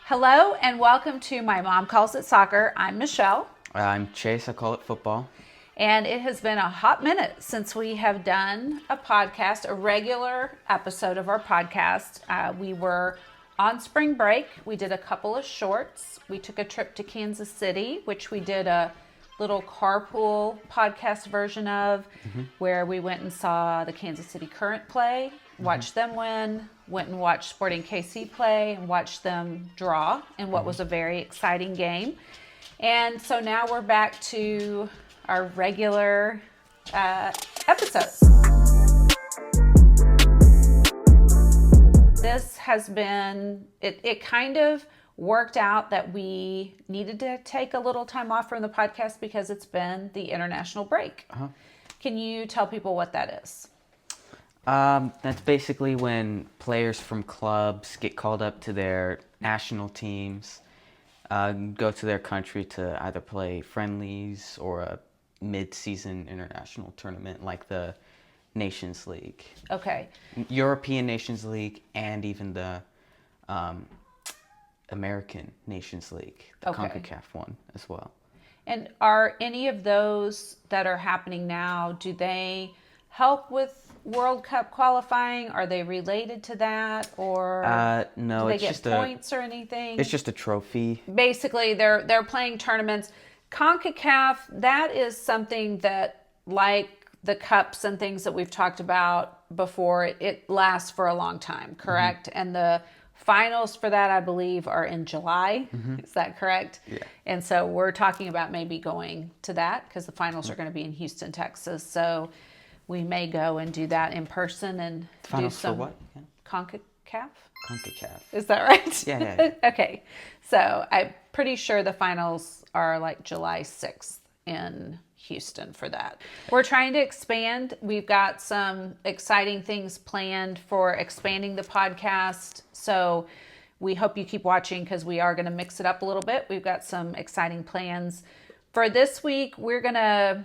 Hello and welcome to My Mom Calls It Soccer. I'm Michele. I'm Chase. I call it football. And it has been a hot minute since we have done a podcast, a regular episode of our podcast. We were on spring break. We did a couple of shorts. We took a trip to Kansas City, which we did a little carpool podcast version of, where we went and saw the Kansas City Current play, watched them win, went and watched Sporting KC play, and watched them draw in what was a very exciting game. And so now we're back to our regular episodes. This has been, it kind of worked out that we needed to take a little time off from the podcast because it's been the international break. Can you tell people what that is? That's basically when players from clubs get called up to their national teams, go to their country to either play friendlies or a mid-season international tournament like the Nations League. Okay. European Nations League and even the American Nations League, the CONCACAF one as well. And are any of those that are happening now, do they help with World Cup qualifying? Are they related to that, or no, do they it's get just points or anything? It's just a trophy. Basically, they're playing tournaments. CONCACAF, that is something that, like the cups and things that we've talked about before, it lasts for a long time, correct? And the finals for that, I believe, are in July. Is that correct? Yeah. And so we're talking about maybe going to that because the finals are going to be in Houston, Texas. So we may go and do that in person and Finals do some for what? Yeah. CONCACAF. CONCACAF. Is that right? Yeah. Okay. So I'm pretty sure the finals are like July 6th in Houston for that. We're trying to expand. We've got some exciting things planned for expanding the podcast. So we hope you keep watching because we are going to mix it up a little bit. We've got some exciting plans. For this week, we're going to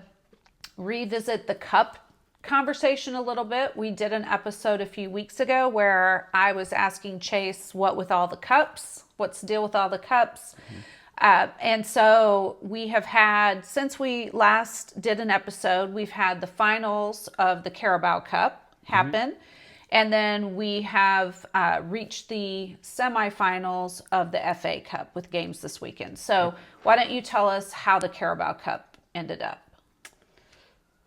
revisit the cup conversation a little bit. We did an episode a few weeks ago where I was asking Chase, what with all the cups? What's the deal with all the cups? And so we have had, since we last did an episode, we've had the finals of the Carabao Cup happen. And then we have reached the semifinals of the FA Cup with games this weekend. So why don't you tell us how the Carabao Cup ended up?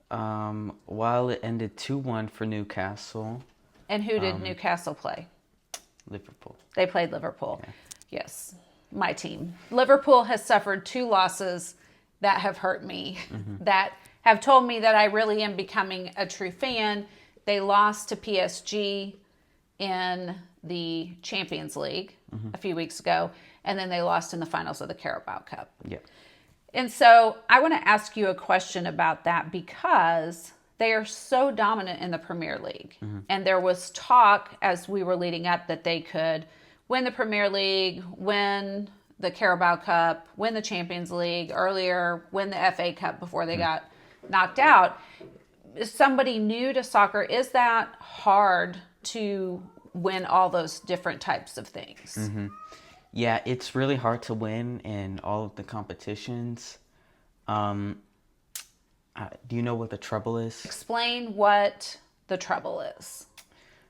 While it ended 2-1 for Newcastle. And who did Newcastle play? Liverpool. They played Liverpool. Yeah. Yes, my team. Liverpool has suffered 2 losses that have hurt me, that have told me that I really am becoming a true fan. They lost to PSG in the Champions League a few weeks ago, and then they lost in the finals of the Carabao Cup. Yeah. And so I want to ask you a question about that because they are so dominant in the Premier League. And there was talk as we were leading up that they could win the Premier League, win the Carabao Cup, win the Champions League, earlier win the FA Cup before they got knocked out. Somebody new to soccer, is that hard to win all those different types of things? Yeah, it's really hard to win in all of the competitions. Do you know what the treble is? Explain what the treble is.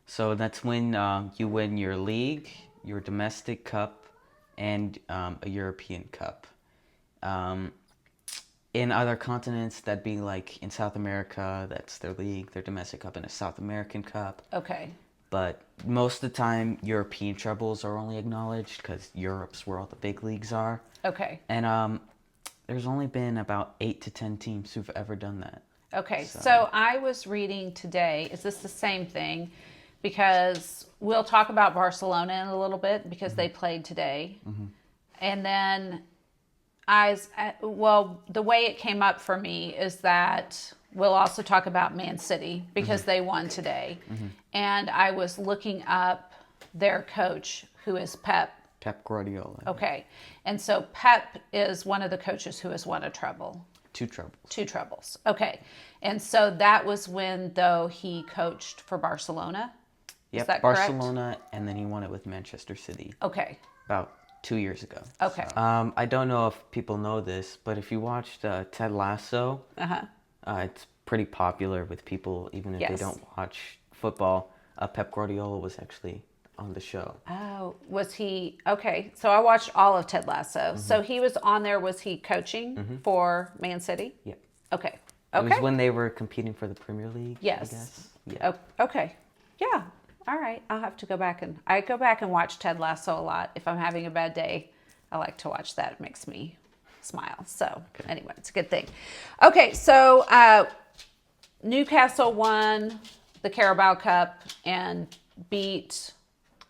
So that's when you win your league, your domestic cup, and a European cup. In other continents, that'd be like in South America, that's their league, their domestic cup, and a South American cup. Okay. But most of the time, European trebles are only acknowledged because Europe's where all the big leagues are. Okay. And there's only been about 8 to 10 teams who've ever done that. Okay. So I was reading today, is this the same thing? Because we'll talk about Barcelona in a little bit because they played today. And then the way it came up for me is that we'll also talk about Man City because they won today. And I was looking up their coach, who is Pep. Pep Guardiola. Okay. And so Pep is one of the coaches who has won a treble. 2 trebles. 2 trebles. Okay. And so that was when, though, he coached for Barcelona. Yep, Is that correct? Barcelona, and then he won it with Manchester City. Okay. About 2 years ago. Okay. I don't know if people know this, but if you watched Ted Lasso, it's pretty popular with people, even if they Yes. don't watch football. Pep Guardiola was actually on the show. Oh, was he? Okay, so I watched all of Ted Lasso. So he was on there. Was he coaching for Man City? Yeah. Okay. It Okay. was when they were competing for the Premier League, Yes. I guess. Yeah. Okay. Yeah. All right. I'll have to go back and watch Ted Lasso a lot. If I'm having a bad day, I like to watch that. It makes me smile. So anyway, it's a good thing. Okay. So Newcastle won the Carabao Cup and beat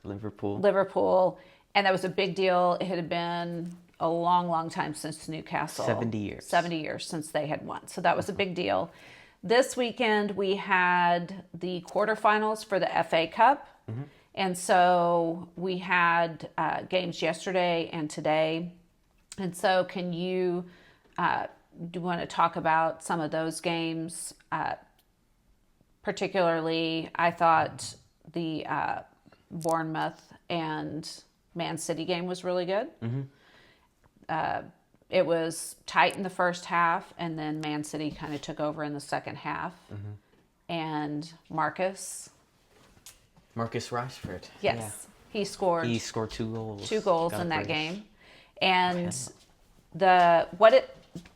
Liverpool, and that was a big deal. It had been a long, long time since Newcastle. 70 years. 70 years since they had won. So that was a big deal. This weekend, we had the quarterfinals for the FA Cup. And so we had games yesterday and today. And so can you, do you want to talk about some of those games? Particularly, I thought the Bournemouth and Man City game was really good. It was tight in the first half, and then Man City kind of took over in the second half. And Marcus Rashford. Yes, he scored. He scored 2 goals. 2 goals Got a in that brace. game. And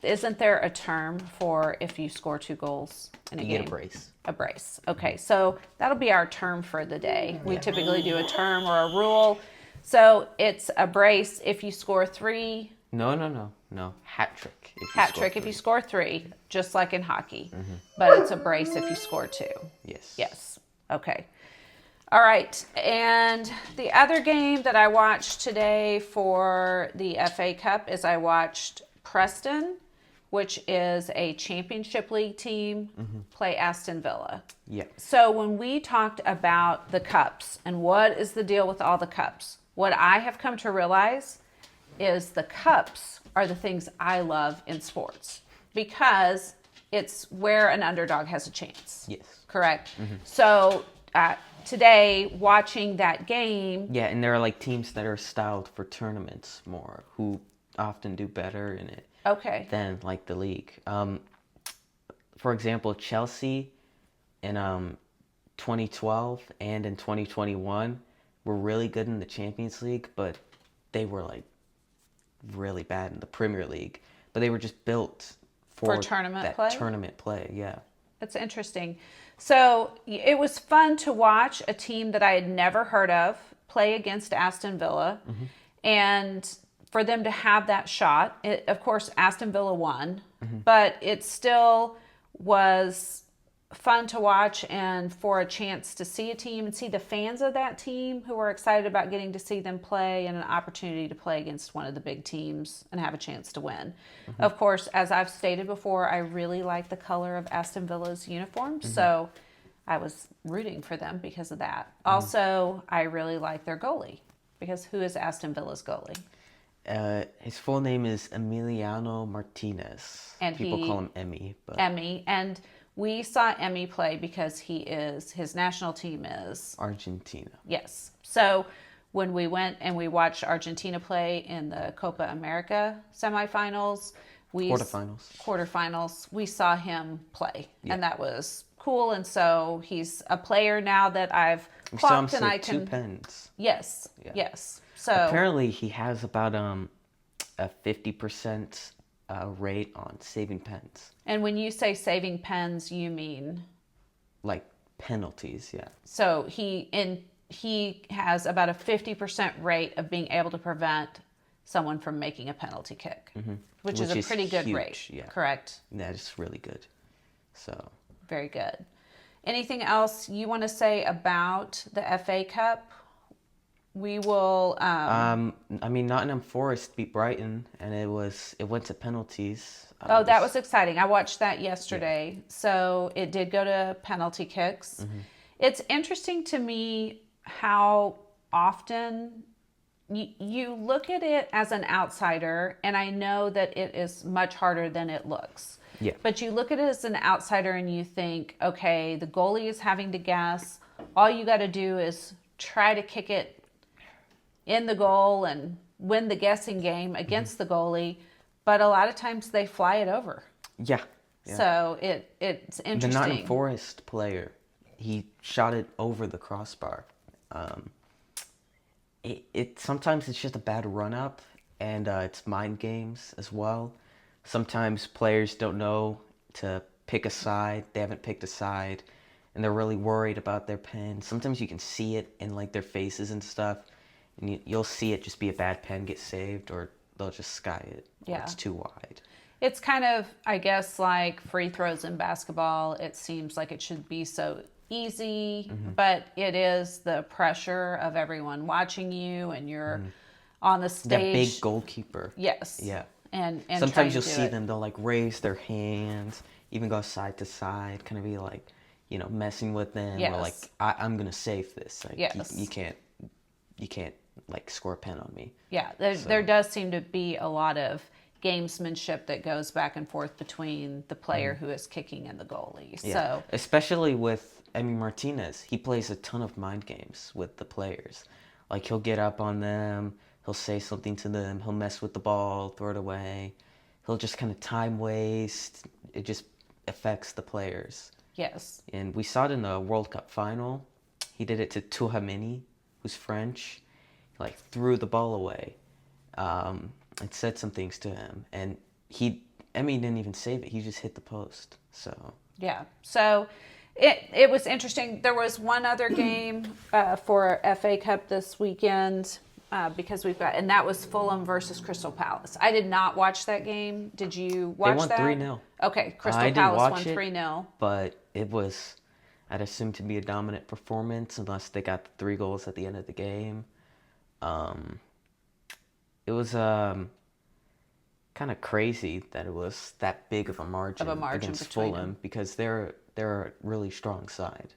isn't there a term for if you score 2 goals in a You game? get a brace. A brace. Okay, so that'll be our term for the day. We typically do a term or a rule. So it's a brace if you score 3. No. Hat trick. Hat trick if you score 3, just like in hockey. But it's a brace if you score 2. Yes. Yes. Okay. All right. And the other game that I watched today for the FA Cup is I watched Preston, which is a Championship League team, play Aston Villa. Yeah. So when we talked about the cups and what is the deal with all the cups, what I have come to realize is the cups are the things I love in sports because it's where an underdog has a chance. Yes. Correct? So today, watching that game. Yeah, and there are like teams that are styled for tournaments more who often do better in it. Okay. Than like the league. For example, Chelsea in 2012 and in 2021 were really good in the Champions League, but they were like really bad in the Premier League. But they were just built for tournament play. Yeah. That's interesting. So it was fun to watch a team that I had never heard of play against Aston Villa, and for them to have that shot. Of course, Aston Villa won, but it still was fun to watch and for a chance to see a team and see the fans of that team who were excited about getting to see them play and an opportunity to play against one of the big teams and have a chance to win. Of course, as I've stated before, I really like the color of Aston Villa's uniform, so I was rooting for them because of that. Also, I really like their goalie because who is Aston Villa's goalie? His full name is Emiliano Martinez. And people call him Emmy. But Emmy, and we saw Emmy play because his national team is Argentina. Yes. So when we went and we watched Argentina play in the Copa America semifinals, quarterfinals, we saw him play, and that was cool. And so he's a player now that I've clocked, and I can 2 pens. Yes. Yeah. Yes. So apparently he has about a 50% rate on saving pens. And when you say saving pens, you mean like penalties, yeah. So he has about a 50% rate of being able to prevent someone from making a penalty kick, which is a pretty good huge, rate. Yeah. Correct. That is really good. So very good. Anything else you want to say about the FA Cup? We will. Nottingham Forest beat Brighton, and it went to penalties. That was exciting. I watched that yesterday. Yeah. So it did go to penalty kicks. It's interesting to me how often you look at it as an outsider, and I know that it is much harder than it looks. Yeah. But you look at it as an outsider and you think, okay, the goalie is having to guess. All you got to do is try to kick it in the goal and win the guessing game against the goalie, but a lot of times they fly it over. Yeah. Yeah. So it's The interesting. Nottingham Forest player, he shot it over the crossbar. It sometimes it's just a bad run up, and it's mind games as well. Sometimes players don't know to pick a side. They haven't picked a side, and they're really worried about their pen. Sometimes you can see it in like their faces and stuff, and you'll see it just be a bad pen get saved, or they'll just sky it. Or Yeah. it's too wide. It's kind of, I guess, like free throws in basketball. It seems like it should be so easy, but it is the pressure of everyone watching you, and you're on the That stage. big goalkeeper. Yes. Yeah. And Sometimes trying you'll to do see it. them, they'll like raise their hands, even go side to side, kind of be like, messing with them. Yes. Or like, I'm going to save this. Like, Yes. you can't like score a pen on me. Yeah, there does seem to be a lot of gamesmanship that goes back and forth between the player who is kicking and the goalie. Yeah. So Especially with Martinez, he plays a ton of mind games with the players. Like, he'll get up on them, he'll say something to them, he'll mess with the ball, throw it away. He'll just kind of time waste. It just affects the players. yes, And we saw it in the World Cup final. He did it to Touhameni, who's French. He like threw the ball away. It said some things to him, and Emmy didn't even save it. He just hit the post. So yeah. So it was interesting. There was one other game for FA Cup this weekend because and that was Fulham versus Crystal Palace. I did not watch that game. Did you watch that? They won 3-0. Okay, Crystal I didn't Palace watch won it, 3-0. but it was, I'd assume, to be a dominant performance unless they got the 3 goals at the end of the game. It was kind of crazy that it was that big of a margin, against between Fulham them. because they're a really strong side.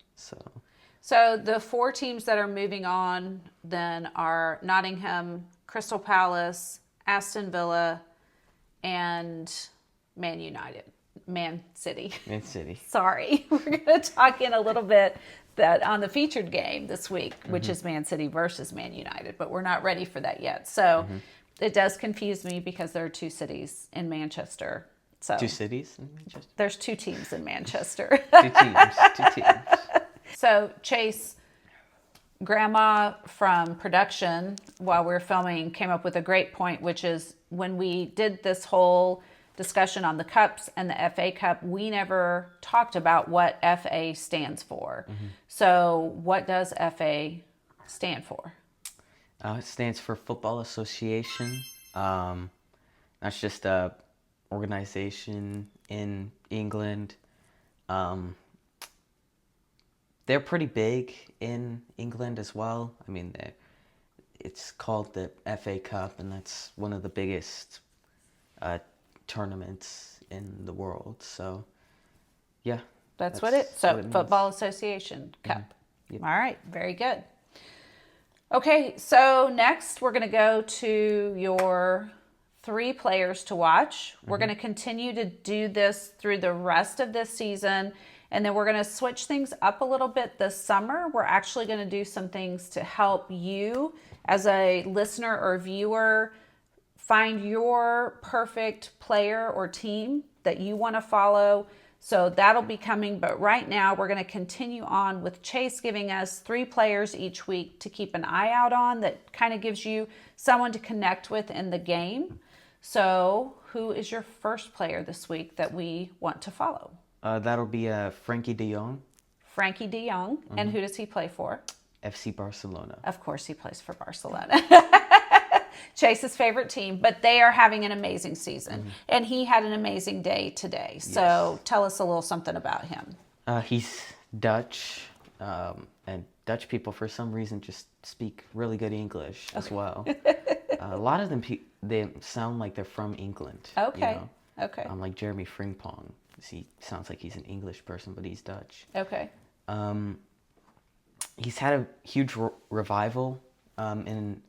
So the 4 teams that are moving on then are Nottingham, Crystal Palace, Aston Villa, and Man City. Man City. Sorry, we're going to talk in a little bit that on the featured game this week, which is Man City versus Man United, but we're not ready for that yet. So it does confuse me because there are 2 cities in Manchester. So 2 cities in Manchester? there's 2 teams in Manchester. 2 teams. 2 teams. So Chase, Grandma from production, while we were filming, came up with a great point, which is when we did this whole discussion on the cups and the FA Cup, we never talked about what FA stands for. So what does FA stand for? It stands for Football Association. That's just a organization in England. They're pretty big in England as well. I mean, it's called the FA Cup, and that's one of the biggest tournaments in the world. So, yeah. That's what it means. Football Association Cup. Yep. All right, very good. Okay, so next we're going to go to your 3 players to watch. We're going to continue to do this through the rest of this season, and then we're going to switch things up a little bit this summer. We're actually going to do some things to help you as a listener or viewer find your perfect player or team that you want to follow. So that'll be coming. But right now, we're going to continue on with Chase giving us 3 players each week to keep an eye out on that kind of gives you someone to connect with in the game. So who is your first player this week that we want to follow? That'll be Frankie de Jong. Frankie de Jong. And who does he play for? FC Barcelona. Of course he plays for Barcelona. Chase's favorite team, but they are having an amazing season. And he had an amazing day today. So tell us a little something about him. He's Dutch, and Dutch people, for some reason, just speak really good English as well. A lot of them, they sound like they're from England. Okay. Okay. Like Jeremy Frimpong. He sounds like he's an English person, but he's Dutch. Okay. He's had a huge revival in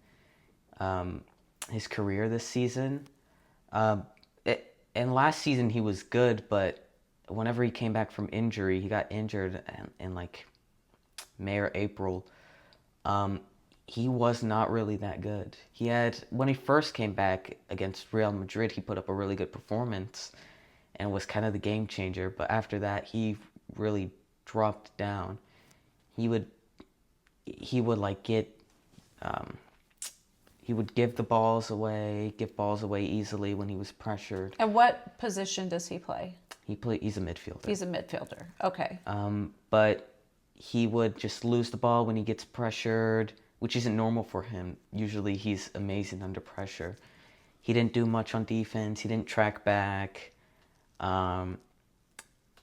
his career this season. And last season he was good, but whenever he came back from injury, he got injured in like May or April. he was not really that good. When he first came back against Real Madrid, he put up a really good performance and was kind of the game changer. But after that, he really dropped down. He would like um, he would give balls away easily when he was pressured. And what position does he play? He's a midfielder. He's a midfielder. Okay. But he would just lose the ball when he gets pressured, which isn't normal for him. Usually he's amazing under pressure. He didn't do much on defense. He didn't track back.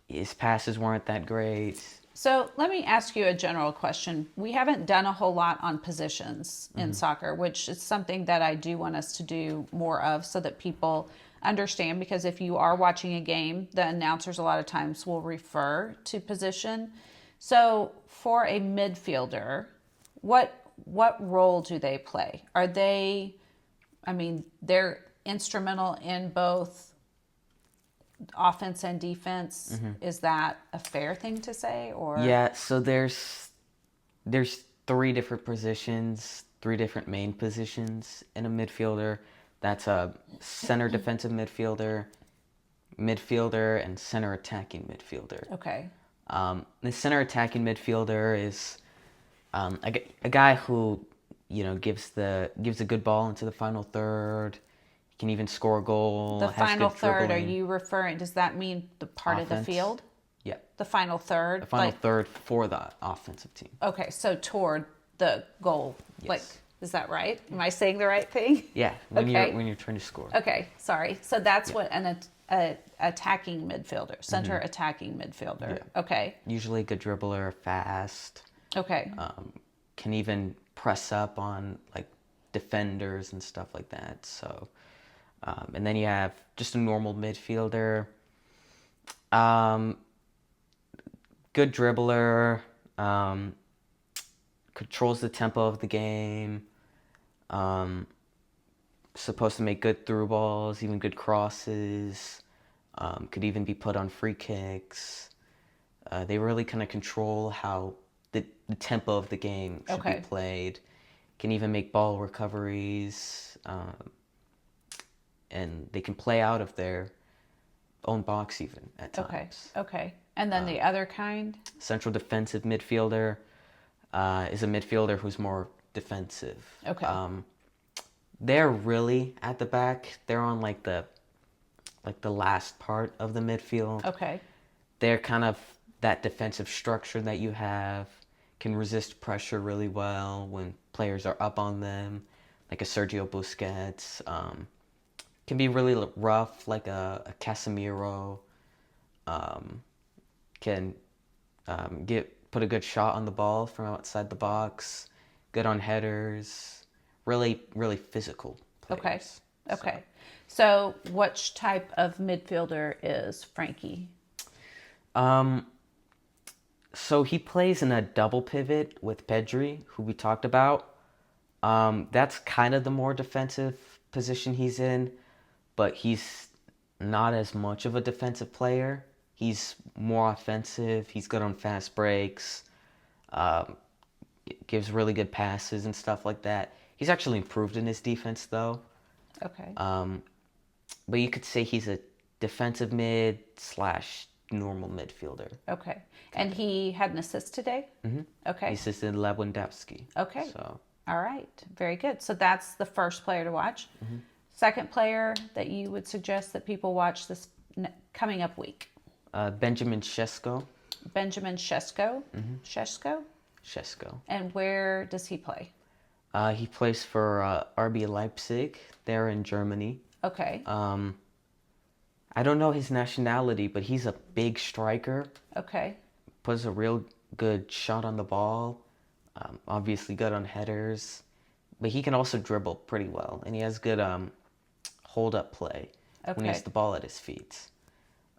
His passes weren't that great. So let me ask you a general question. We haven't done a whole lot on positions in soccer, which is something that I do want us to do more of so that people understand, because if you are watching a game, the announcers a lot of times will refer to position. So for a midfielder, what role do they play? Are they, I mean, they're instrumental in both offense and defense. Is that a fair thing to say? Or Yeah, so there's three different positions, three different main positions in a midfielder. That's a center defensive midfielder, and center attacking midfielder. Okay. The center attacking midfielder is a guy who gives a good ball into the final third. He can even score a goal. The has final good third, are dribbling. you referring, does that mean the part of the Offense. field? Yeah, The final third? the final third for the offensive team. Okay, so toward the goal. Yes. Like, is that right? Am I saying the right thing? Yeah, when Okay. you're trying to score. Okay, sorry. So that's what an attacking midfielder, center attacking midfielder. Yeah. Okay. Usually a good dribbler, fast. Okay. Can even press up on like defenders and stuff like that. So, and then you have just a normal midfielder. Good dribbler. Controls the tempo of the game. Supposed to make good through balls, even good crosses. Could even be put on free kicks. They really kind of control how the tempo of the game should be played. Can even make ball recoveries. And they can play out of their own box even at times. Okay. And then the other kind? Central defensive midfielder is a midfielder who's more defensive. Okay. They're really at the back. They're on like the last part of the midfield. Okay. They're kind of that defensive structure that you have, can resist pressure really well when players are up on them, like a Sergio Busquets. Can be really rough, like a Casemiro. Can put a good shot on the ball from outside the box. Good on headers. Really, really physical players. Okay. So which type of midfielder is Frankie? So he plays in a double pivot with Pedri, who we talked about. That's kind of the more defensive position he's in, but he's not as much of a defensive player. He's more offensive. He's good on fast breaks. Gives really good passes and stuff like that. He's actually improved in his defense, though. Okay. But you could say he's a defensive mid / normal midfielder. Okay. And he had an assist today? Mm-hmm. Okay. He assisted Lewandowski. Okay. So. All right. Very good. So that's the first player to watch. Mm-hmm. Second player that you would suggest that people watch this coming up week? Benjamin Sesko. Benjamin Sesko? Mm-hmm. Sesko? And where does he play? He plays for RB Leipzig. They're in Germany. Okay. I don't know his nationality, but he's a big striker. Okay. Puts a real good shot on the ball. Obviously good on headers. But he can also dribble pretty well. And he has good hold-up play when he has the ball at his feet.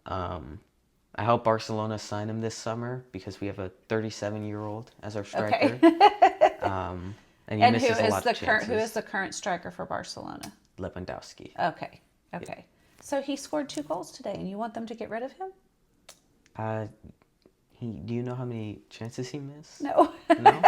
I hope Barcelona sign him this summer because we have a 37-year-old as our striker. Okay. And he misses a lot of chances. Who is the current striker for Barcelona? Lewandowski. Okay. Yeah. So he scored 2 goals today, and you want them to get rid of him? Do you know how many chances he missed? No. No?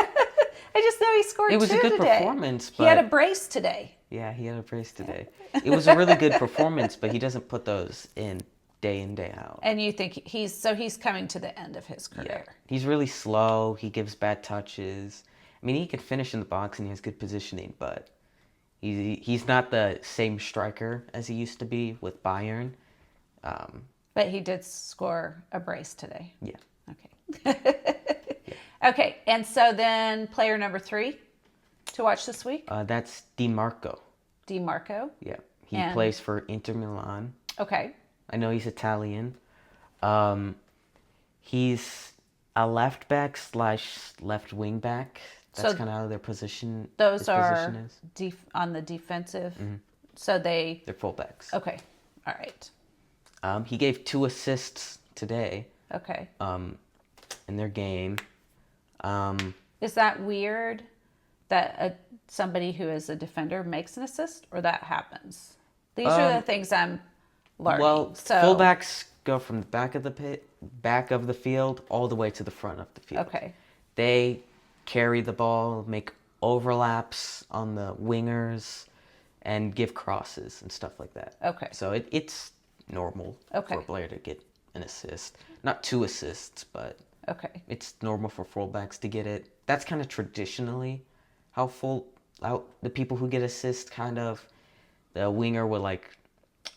I just know he scored It was two a good today. performance, He had a but brace today. yeah, he had a brace today. It was a really good performance, but he doesn't put those in day out. And you think he's coming to the end of his Yeah, career. he's really slow. He gives bad touches. I mean, he can finish in the box and he has good positioning, but he's not the same striker as he used to be with Bayern. But he did score a brace today. Yeah. Okay. Okay, and so then player number 3 to watch this week? That's DiMarco. DiMarco. Yeah, he And- plays for Inter Milan. Okay. I know he's Italian. He's a left back / left wing back. That's So kind of how their position. Those his are position is. on the defensive. So They're fullbacks. okay. All right. He gave 2 assists today Okay. in their game. Is that weird that somebody who is a defender makes an assist, or that happens? These are the things I'm learning. Well, so fullbacks go from the back of the field all the way to the front of the field. okay. They carry the ball, make overlaps on the wingers, and give crosses and stuff like that. Okay. So it's normal Okay. for a player to get an assist. Not 2 assists, but Okay. it's normal for fullbacks to get it. That's kind of traditionally how the people who get assists kind of, the winger would like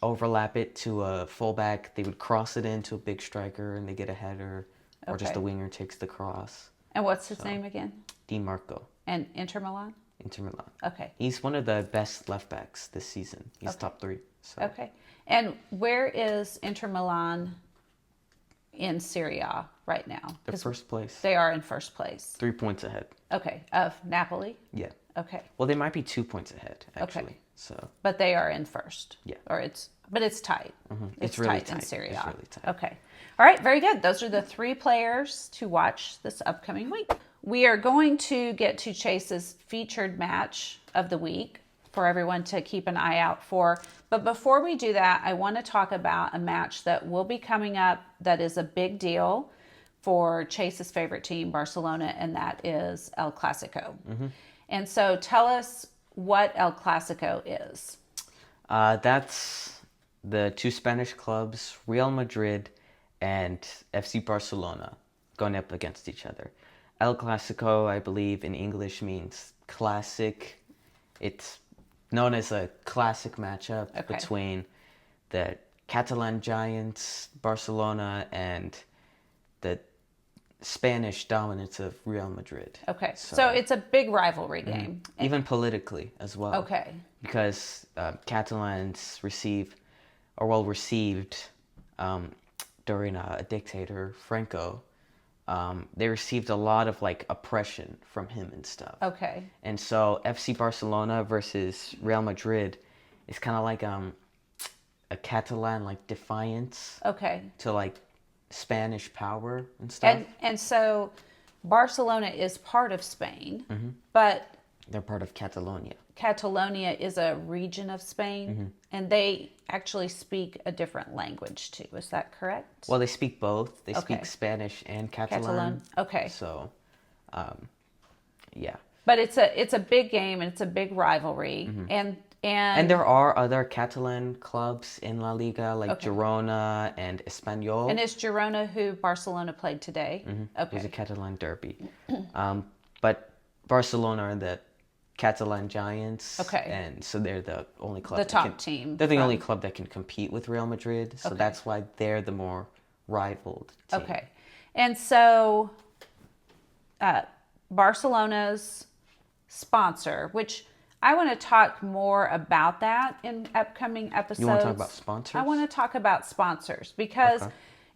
overlap it to a fullback. They would cross it into a big striker and they get a header, or just Okay. the winger takes the cross. And what's his name again? DiMarco, And Inter Milan? Inter Milan. Okay. He's one of the best left backs this season. He's top 3. So Okay. And where is Inter Milan in Serie A right now? they're 'Cause first place. They are in first place. 3 points ahead. Okay. Of Napoli? Yeah. Okay. Well, they might be 2 points ahead, actually. Okay. So But they are in first. Yeah. But it's tight. It's really in tight. Serie It's A. really tight. Okay. All right, very good. Those are the 3 players to watch this upcoming week. We are going to get to Chase's featured match of the week for everyone to keep an eye out for. But before we do that, I want to talk about a match that will be coming up that is a big deal for Chase's favorite team, Barcelona, and that is El Clasico. And so tell us what El Clasico is. that's the 2 Spanish clubs, Real Madrid and FC Barcelona, going up against each other. El Clasico, I believe, in English means classic. It's known as a classic matchup between the Catalan giants, Barcelona, and the Spanish dominance of Real Madrid. Okay, so it's a big rivalry game. Even politically as well. Okay. Because Catalans were received during a dictator, Franco. They received a lot of like oppression from him and stuff. Okay. And so FC Barcelona versus Real Madrid is kind of like a Catalan like defiance Okay. to like Spanish power and stuff. And so Barcelona is part of Spain, but They're part of Catalonia. Catalonia is a region of Spain, and they actually speak a different language too. Is that correct? Well, they speak both. They Okay. speak Spanish and Catalan. Catalan. Okay. So, yeah. But it's a big game and it's a big rivalry, and there are other Catalan clubs in La Liga, like Girona and Espanyol. and it's Girona who Barcelona played today. It was a Catalan derby. But Barcelona are the Catalan giants. Okay. And so they're the only club. The that top team They're the from- only club that can compete with Real Madrid. So that's why they're the more rivaled team. Okay. And so Barcelona's sponsor, which I want to talk more about that in upcoming episodes. You want to talk about sponsors? I want to talk about sponsors because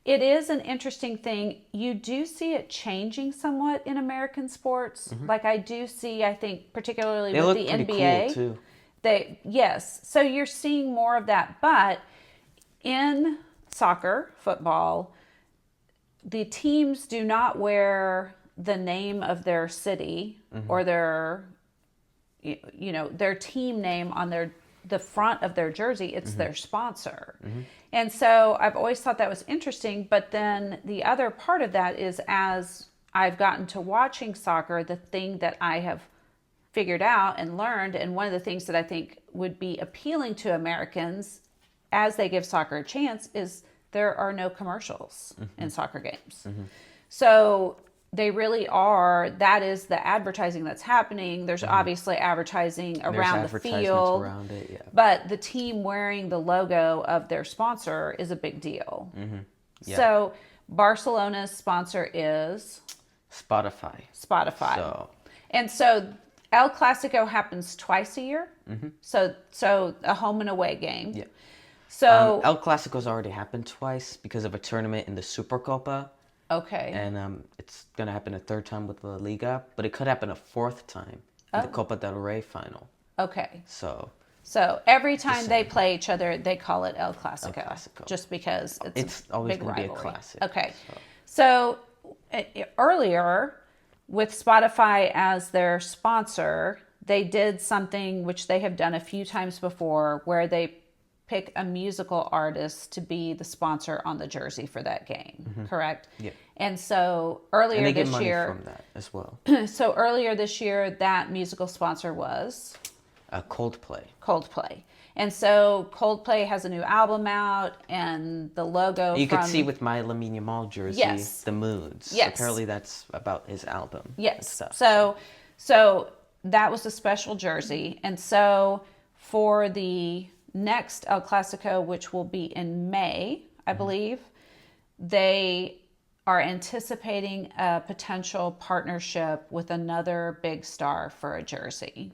it is an interesting thing. You do see it changing somewhat in American sports. Like I do see, I think, particularly They with look the pretty NBA. cool too. Yes. So you're seeing more of that. But in soccer, football, the teams do not wear the name of their city or their team name on the front of their jersey. It's their sponsor. And so I've always thought that was interesting. But then the other part of that is as I've gotten to watching soccer, the thing that I have figured out and learned, and one of the things that I think would be appealing to Americans as they give soccer a chance, is there are no commercials in soccer games. So they really are, that is the advertising that's happening. There's obviously advertising around the field, around it, yeah. but the team wearing the logo of their sponsor is a big deal. Yeah. So Barcelona's sponsor is Spotify. Spotify. And so El Clasico happens twice a year. So a home and away game. Yeah. So El Clasico's already happened twice because of a tournament in the Supercopa. okay. And it's going to happen a third time with La Liga, but it could happen a fourth time in the Copa del Rey final. Okay. So every time they play each other, they call it El Clasico, just because it's always big going to be a rivalry. classic. Okay. So earlier, with Spotify as their sponsor, they did something which they have done a few times before, where they pick a musical artist to be the sponsor on the jersey for that game. Correct? Yeah. And so earlier And they get this money year, from that as well. so earlier this year, that musical sponsor was Coldplay. And so Coldplay has a new album out, and the logo You could see with my Lamine Yamal jersey, the moods. Yes. Apparently that's about his album. Yes. Stuff, So that was a special jersey. And so for the next El Clasico, which will be in May, I believe, they are anticipating a potential partnership with another big star for a jersey.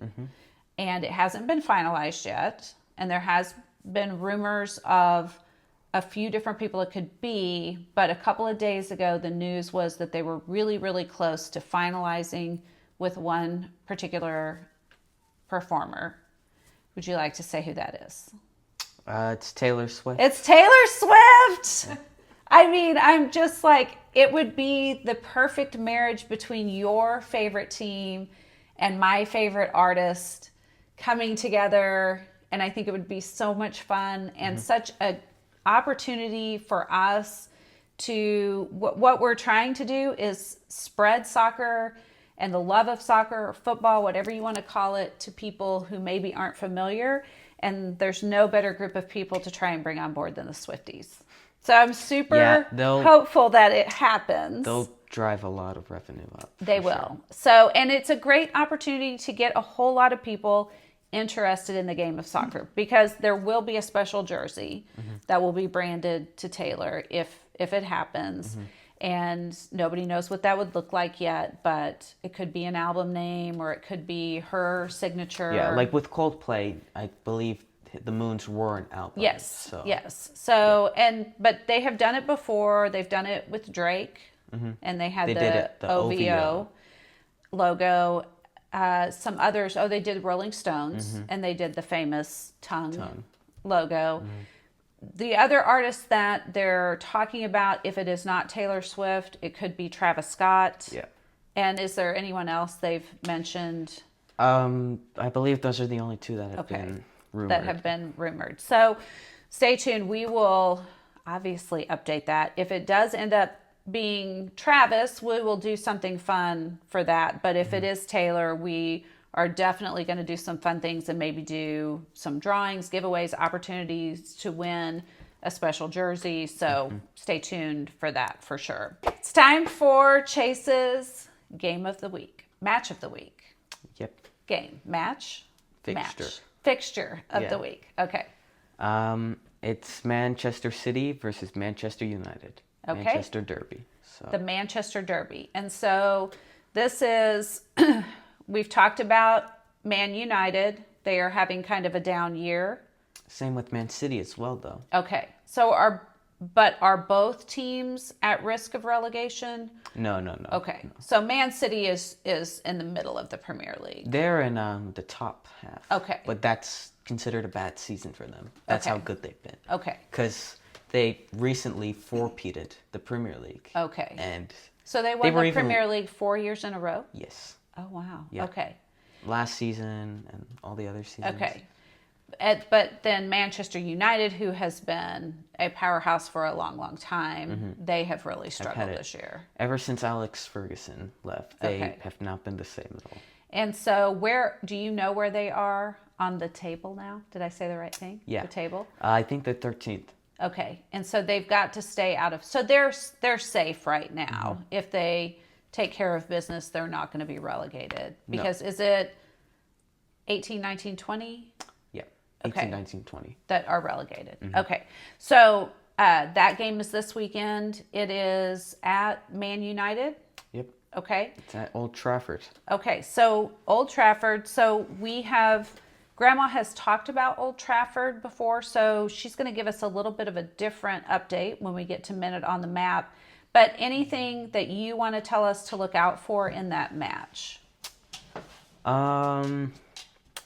And it hasn't been finalized yet. And there has been rumors of a few different people it could be. But a couple of days ago, the news was that they were really, really close to finalizing with one particular performer. Would you like to say who that is? It's Taylor Swift. It's Taylor Swift! I mean, I'm just like, it would be the perfect marriage between your favorite team and my favorite artist coming together. And I think it would be so much fun and such an opportunity for us to, what we're trying to do is spread soccer and the love of soccer or football, whatever you want to call it, to people who maybe aren't familiar. And there's no better group of people to try and bring on board than the Swifties. So I'm super hopeful that it happens. They'll drive a lot of revenue up. They will. So, and it's a great opportunity to get a whole lot of people interested in the game of soccer, because there will be a special jersey that will be branded to Taylor if it happens. And nobody knows what that would look like yet, but it could be an album name, or it could be her signature. Yeah, like with Coldplay, I believe the Moons were an album. Yes, yes. So, but they have done it before. They've done it with Drake, and they had the OVO logo. Some others, they did Rolling Stones, and they did the famous tongue logo. The other artists that they're talking about, if it is not Taylor Swift, it could be Travis Scott. Yeah. And is there anyone else they've mentioned? I believe those are the only two that have been rumored. So stay tuned. We will obviously update that. If it does end up being Travis, we will do something fun for that. But if it is Taylor, we are definitely going to do some fun things and maybe do some drawings, giveaways, opportunities to win a special jersey. So stay tuned for that for sure. It's time for Chase's game of the week, match of the week. Yep. Game, match, fixture. Match. Fixture of the week. Okay. It's Manchester City versus Manchester United. Okay. Manchester Derby. So The Manchester Derby. And so this is, we've talked about Man United. They are having kind of a down year. Same with Man City as well, though. Okay. So are both teams at risk of relegation? No. Okay. No. So Man City is in the middle of the Premier League. They're in the top half. Okay. But that's considered a bad season for them. That's how good they've been. Okay. Because they recently four-peated the Premier League. Okay. And so they won the Premier League 4 years in a row? Yes. Oh, wow. Yeah. Okay. Last season and all the other seasons. Okay. But then Manchester United, who has been a powerhouse for a long, long time, they have really struggled this year. Ever since Alex Ferguson left, they have not been the same at all. And so do you know where they are on the table now? Did I say the right thing? Yeah. The table? I think they're 13th. Okay. And so they've got to stay out of, so they're safe right now. If they take care of business, they're not going to be relegated. Because is it 18, 19, 20? Yeah. 18, 19, 20. That are relegated. Okay. So that game is this weekend. It is at Man United. Yep. Okay. It's at Old Trafford. Okay. So Old Trafford. So Grandma has talked about Old Trafford before, so she's going to give us a little bit of a different update when we get to Minute on the Map. But anything that you want to tell us to look out for in that match?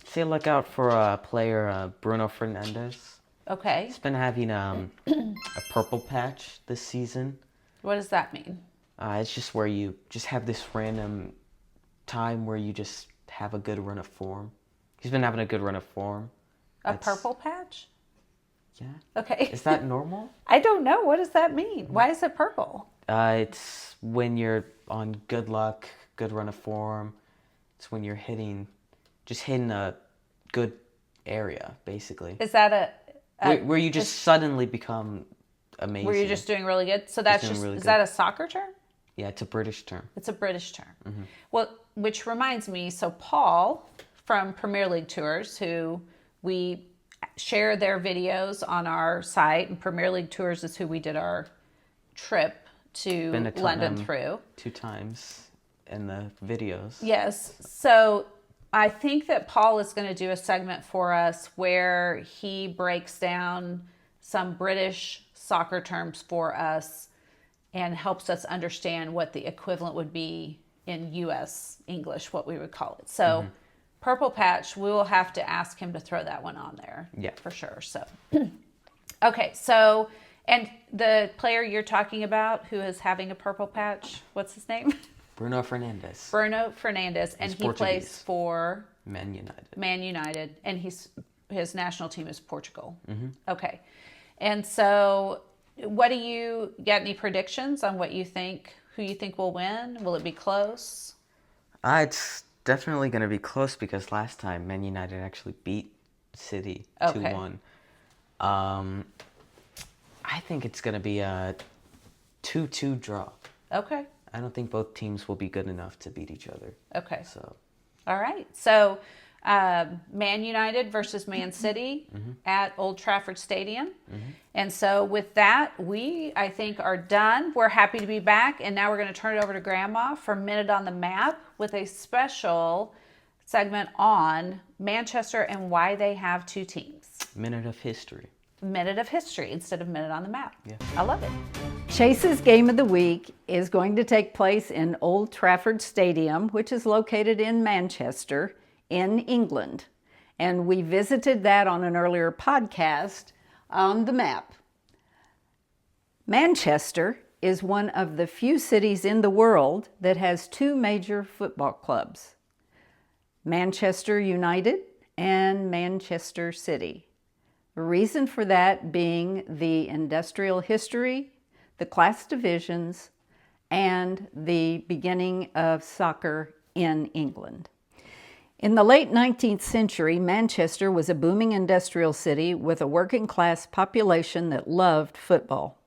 Say look out for a player, Bruno Fernandes. Okay. He's been having a purple patch this season. What does that mean? It's just where you just have this random time where you just have a good run of form. He's been having a good run of form. Purple patch? Yeah. Okay. Is that normal? I don't know. What does that mean? Why is it purple? It's when you're on good luck, good run of form. It's when you're hitting a good area, basically. Is that where you just suddenly become amazing. Where you're just doing really good? So that's really is good. that a soccer term? Yeah, it's a British term. It's a British term. Well, which reminds me, so Paul from Premier League Tours, who we share their videos on our site, and Premier League Tours is who we did our trip to London through. 2 times in the videos. Yes. So I think that Paul is going to do a segment for us where he breaks down some British soccer terms for us and helps us understand what the equivalent would be in U.S. English, what we would call it. So purple patch, we will have to ask him to throw that one on there. Yeah. For sure. So, okay. So, and the player you're talking about who is having a purple patch, what's his name? Bruno Fernandes. Bruno Fernandes. And he plays for Man United. Man United. And his national team is Portugal. Okay. And so what do you got any predictions on who you think will win? Will it be close? It's definitely going to be close because last time Man United actually beat City 2-1. I think it's going to be a 2-2 draw. Okay. I don't think both teams will be good enough to beat each other. Okay. So, all right. So, Man United versus Man City at Old Trafford Stadium. And so with that, we, I think, are done. We're happy to be back. And now we're going to turn it over to Grandma for Minute on the Map with a special segment on Manchester and why they have 2 teams. Minute of history. Minute of history instead of Minute on the Map. Yeah. I love it. Chase's Game of the Week is going to take place in Old Trafford Stadium, which is located in Manchester, in England. And we visited that on an earlier podcast on the map. Manchester is one of the few cities in the world that has 2 major football clubs, Manchester United and Manchester City. The reason for that being the industrial history, the class divisions, and the beginning of soccer in England. In the late 19th century, Manchester was a booming industrial city with a working class population that loved football.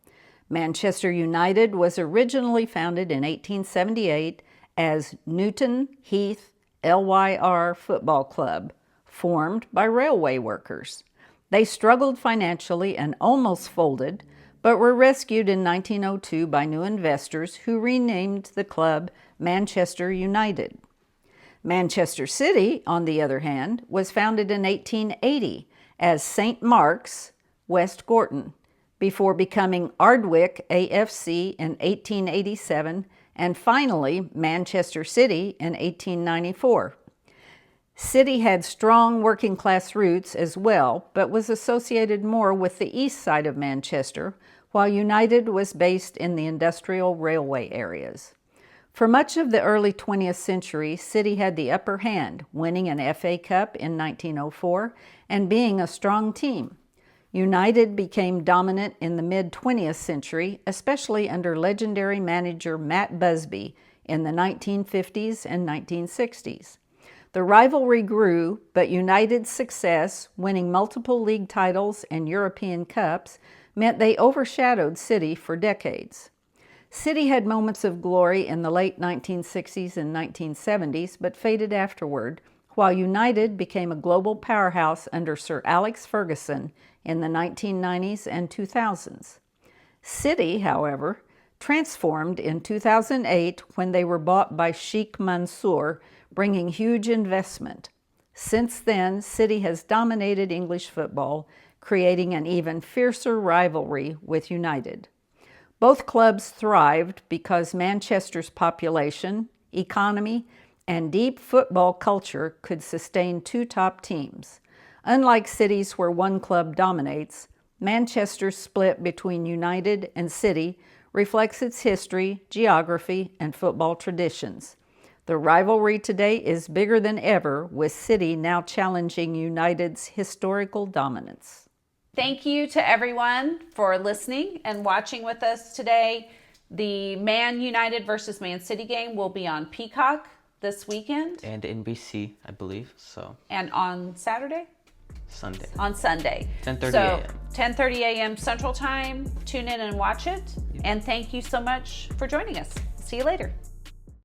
Manchester United was originally founded in 1878 as Newton Heath LYR Football Club, formed by railway workers. They struggled financially and almost folded, but were rescued in 1902 by new investors who renamed the club Manchester United. Manchester City, on the other hand, was founded in 1880 as St. Mark's, West Gorton, before becoming Ardwick AFC in 1887 and finally Manchester City in 1894. City had strong working class roots as well, but was associated more with the east side of Manchester, while United was based in the industrial railway areas. For much of the early 20th century, City had the upper hand, winning an FA Cup in 1904 and being a strong team. United became dominant in the mid-20th century, especially under legendary manager Matt Busby in the 1950s and 1960s. The rivalry grew, but United's success, winning multiple league titles and European Cups, meant they overshadowed City for decades. City had moments of glory in the late 1960s and 1970s, but faded afterward, while United became a global powerhouse under Sir Alex Ferguson in the 1990s and 2000s. City, however, transformed in 2008 when they were bought by Sheikh Mansour, bringing huge investment. Since then, City has dominated English football, creating an even fiercer rivalry with United. Both clubs thrived because Manchester's population, economy, and deep football culture could sustain two top teams. Unlike cities where one club dominates, Manchester's split between United and City reflects its history, geography, and football traditions. The rivalry today is bigger than ever, with City now challenging United's historical dominance. Thank you to everyone for listening and watching with us today. The Man United versus Man City game will be on Peacock this weekend. And NBC, I believe, so. And on Saturday? Sunday. On Sunday. 10:30 so, a.m. 10:30 a.m. Central Time. Tune in and watch it. And thank you so much for joining us. See you later.